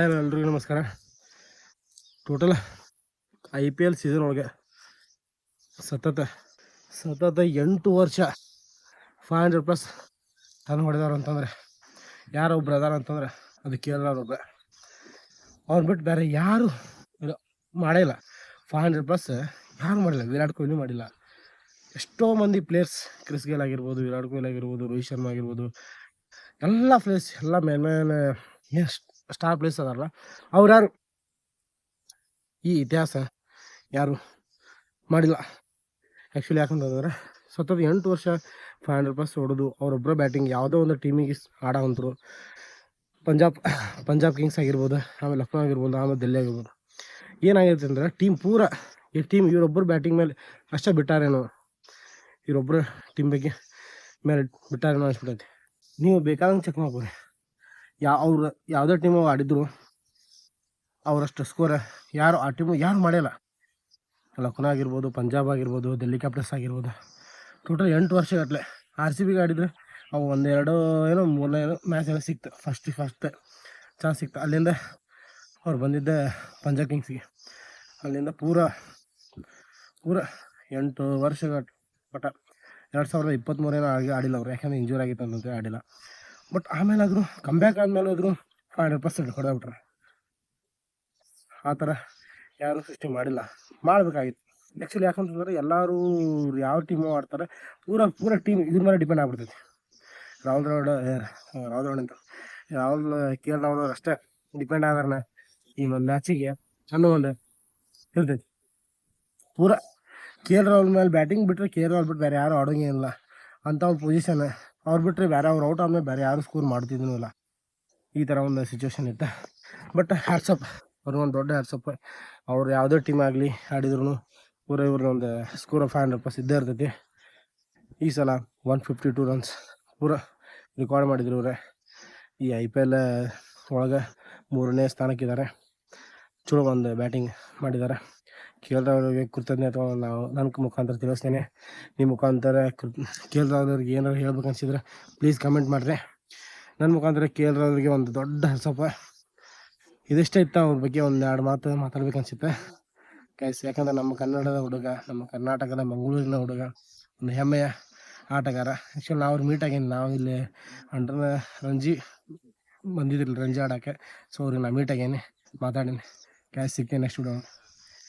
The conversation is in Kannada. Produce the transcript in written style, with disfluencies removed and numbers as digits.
ಎಲ್ರಿಗೂ ನಮಸ್ಕಾರ. ಟೋಟಲ್ IPL ಸೀಸನ್ ಒಳಗೆ ಸತತ 8 ವರ್ಷ 500+ ರನ್ ಹೊಡೆದವ್ರು ಅಂತಂದ್ರೆ ಯಾರೊಬ್ರು ಅದಾರ ಅಂತಂದ್ರೆ ಅದು ಕೇರಳವ್ರೊಬ್ಬ. ಅವ್ರು ಬಿಟ್ಟು ಬೇರೆ ಯಾರು ಮಾಡಿಲ್ಲ. 500+ ಯಾರು ಮಾಡಿಲ್ಲ. ವಿರಾಟ್ ಕೊಹ್ಲಿ ಮಾಡಿಲ್ಲ. ಎಷ್ಟೋ ಮಂದಿ ಪ್ಲೇಯರ್ಸ್, ಕ್ರಿಸ್ ಗೇಲ್ ಆಗಿರ್ಬೋದು, ವಿರಾಟ್ ಕೊಹ್ಲಿ ಆಗಿರ್ಬೋದು, ರೋಹಿತ್ ಶರ್ಮಾ ಆಗಿರ್ಬೋದು, ಎಲ್ಲ ಪ್ಲೇಯರ್ಸ್, ಎಲ್ಲ ಮೇನ್ ಸ್ಟಾರ್ ಪ್ಲೇಯರ್ಸ್ ಅದಾರಲ್ಲ, ಅವ್ರು ಯಾರು ಈ ಇತಿಹಾಸ ಯಾರು ಮಾಡಿಲ್ಲ ಆ್ಯಕ್ಚುಲಿ. ಯಾಕಂತಂದ್ರೆ ಸತತ 8 ವರ್ಷ 500+ ಹೊಡೆದು ಅವರೊಬ್ಬರ ಬ್ಯಾಟಿಂಗ್ ಯಾವುದೋ ಒಂದು ಟೀಮಿಗೆ ಆಡೋವಂಥರು. ಪಂಜಾಬ್ ಕಿಂಗ್ಸ್ ಆಗಿರ್ಬೋದು, ಆಮೇಲೆ ಲಕ್ನೋ ಆಗಿರ್ಬೋದು, ಆಮೇಲೆ ಡೆಲ್ಲಿ ಆಗಿರ್ಬೋದು. ಏನಾಗಿರುತ್ತೆ ಅಂದರೆ ಈ ಟೀಮ್ ಇವರೊಬ್ಬರು ಬ್ಯಾಟಿಂಗ್ ಮೇಲೆ ಅಷ್ಟೇ ಬಿಟ್ಟಾರೇನೋ, ಇವರೊಬ್ಬರು ಟೀಮ್ ಬಗ್ಗೆ ಮೇಲೆ ಬಿಟ್ಟಾರೇನೋ ಅನಿಸ್ಬಿಟ್ಟೈತಿ. ನೀವು ಬೇಕಾದಂಗೆ ಚೆಕ್ ಮಾಡ್ಬೋದು. ಅವ್ರು ಯಾವುದೇ ಟೀಮು ಆಡಿದ್ರು ಅವರಷ್ಟು ಸ್ಕೋರ್ ಯಾರು ಆ ಟೀಮು ಯಾರು ಮಾಡಿಲ್ಲ. ಲಕ್ನೋ ಆಗಿರ್ಬೋದು, ಪಂಜಾಬ್ ಆಗಿರ್ಬೋದು, ಡೆಲ್ಲಿ ಕ್ಯಾಪಿಟಲ್ಸ್ ಆಗಿರ್ಬೋದು, ಟೋಟಲ್ 8 ವರ್ಷಗಟ್ಟಲೆ RCBಗೆ ಆಡಿದರೆ ಅವು ಒಂದೆರಡು ಏನೋ ಮೂರನೇ ಮ್ಯಾಚ್ ಏನೋ ಸಿಕ್ತು, ಫಸ್ಟ್ ಚಾನ್ಸ್ ಸಿಕ್ತು. ಅಲ್ಲಿಂದ ಅವ್ರು ಬಂದಿದ್ದೆ ಪಂಜಾಬ್ ಕಿಂಗ್ಸ್ಗೆ. ಅಲ್ಲಿಂದ ಪೂರ 8 ವರ್ಷಗಟ್ಟು ಬಟ್ 2023 ಏನೋ ಆಡಿಲ್ಲ ಅವರು, ಯಾಕಂದರೆ ಇಂಜೂರ್ ಆಗಿತ್ತು ಅಂತಂದರೆ ಆಡಿಲ್ಲ. ಬಟ್ ಆಮೇಲಾದರೂ ಕಂಬ್ಯಾಕ್ ಆದಮೇಲೆ ಆದರೂ 500% ಹೊಡೆದ್ಬಿಟ್ರೆ. ಆ ಥರ ಯಾರೂ ಸೃಷ್ಟಿ ಮಾಡಿಲ್ಲ, ಮಾಡಬೇಕಾಗಿತ್ತು ಆ್ಯಕ್ಚುಲಿ. ಯಾಕಂತಂದರೆ ಎಲ್ಲರೂ ಯಾವ ಟೀಮು ಆಡ್ತಾರೆ, ಪೂರ ಟೀಮ್ ಇದ್ರ ಮೇಲೆ ಡಿಪೆಂಡ್ ಆಗ್ಬಿಡ್ತೈತಿ. ರಾಹುಲ್ ಅಂತ ಕೇರಳ ಅಷ್ಟೇ ಡಿಪೆಂಡ್ ಆದ್ರೆ ಈ ಒಂದು ಮ್ಯಾಚಿಗೆ ಅನ್ನೋ ಒಂದು ಇರ್ತೈತಿ. ಪೂರ ರಾಹುಲ್ ಮೇಲೆ ಬ್ಯಾಟಿಂಗ್ ಬಿಟ್ಟರೆ ರಾಹುಲ್ ಬಿಟ್ಟು ಬೇರೆ ಯಾರು ಆಡೋಂಗೇ ಇಲ್ಲ ಅಂತ ಒಂದು ಪೊಸಿಷನ್. ಅವ್ರು ಬಿಟ್ಟರೆ ಬೇರೆ ಅವ್ರು ಔಟ್ ಆದಮೇಲೆ ಬೇರೆ ಯಾರು ಸ್ಕೋರ್ ಮಾಡ್ತಿದ್ದೂ ಇಲ್ಲ. ಈ ಥರ ಒಂದು ಸಿಚುವೇಶನ್ ಇತ್ತು. ಬಟ್ ಹ್ಯಾಟ್ಸಪ್, ಅವ್ರಿಗೆ ಒಂದು ದೊಡ್ಡ ಹ್ಯಾಟ್ಸಪ್. ಅವ್ರು ಯಾವುದೇ ಟೀಮ್ ಆಗಲಿ ಆಡಿದ್ರು ಪೂರ ಇವ್ರದ್ದು ಒಂದು ಸ್ಕೋರ್ ಆಫ್ 500+ ಇದ್ದೇ ಇರ್ತೈತಿ. ಈ ಸಲ 152 ರನ್ಸ್ ಪೂರ ರೆಕಾರ್ಡ್ ಮಾಡಿದ್ರು ಇವರೇ. ಈ IPL ಒಳಗೆ 3ನೇ ಸ್ಥಾನಕ್ಕಿದ್ದಾರೆ. ಚಲೋ ಒಂದು ಬ್ಯಾಟಿಂಗ್ ಮಾಡಿದ್ದಾರೆ. ಕೇರಳವ್ರಿಗೆ ಕೃತಜ್ಞತೆಗಳು ನಾವು ನನ್ನ ಮುಖಾಂತರ ತಿಳಿಸ್ತೇನೆ. ನಿಮ್ಮ ಮುಖಾಂತರ ಕೇರಳವ್ರಿಗೆ ಏನಾದ್ರು ಹೇಳ್ಬೇಕು ಅನಿಸಿದ್ರೆ ಪ್ಲೀಸ್ ಕಮೆಂಟ್ ಮಾಡಿರಿ. ನನ್ನ ಮುಖಾಂತರ ಕೇರಳವ್ರಿಗೆ ಒಂದು ದೊಡ್ಡ ಹಸಪ. ಇದಿಷ್ಟೇ ಇತ್ತು ಅವ್ರ ಬಗ್ಗೆ ಒಂದು 2 ಮಾತು ಮಾತಾಡ್ಬೇಕು ಅನಿಸುತ್ತೆ ಗೈಸ್. ಯಾಕಂದರೆ ನಮ್ಮ ಕನ್ನಡದ ಹುಡುಗ, ನಮ್ಮ ಕರ್ನಾಟಕದ ಮಂಗಳೂರಿನ ಹುಡುಗ, ಒಂದು ಹೆಮ್ಮೆಯ ಆಟಗಾರ. ಆ್ಯಕ್ಚುಲಿ ನಾವು ಅವ್ರು ಮೀಟ್ ಆಗೀನಿ. ನಾವು ಇಲ್ಲಿ ಅಂಡರ್ ರಂಜಿ ಬಂದಿದ್ದಿಲ್ಲ ರಂಜಿ ಆಡೋಕ್ಕೆ. ಸೊ ಅವ್ರಿಗೆ ನಾನು ಮೀಟ್ ಆಗೀನಿ, ಮಾತಾಡೀನಿ ಗೈಸ್. ಸಿಗ್ತೀನಿ ನೆಕ್ಸ್ಟ್ ವಿಡಿಯೋ.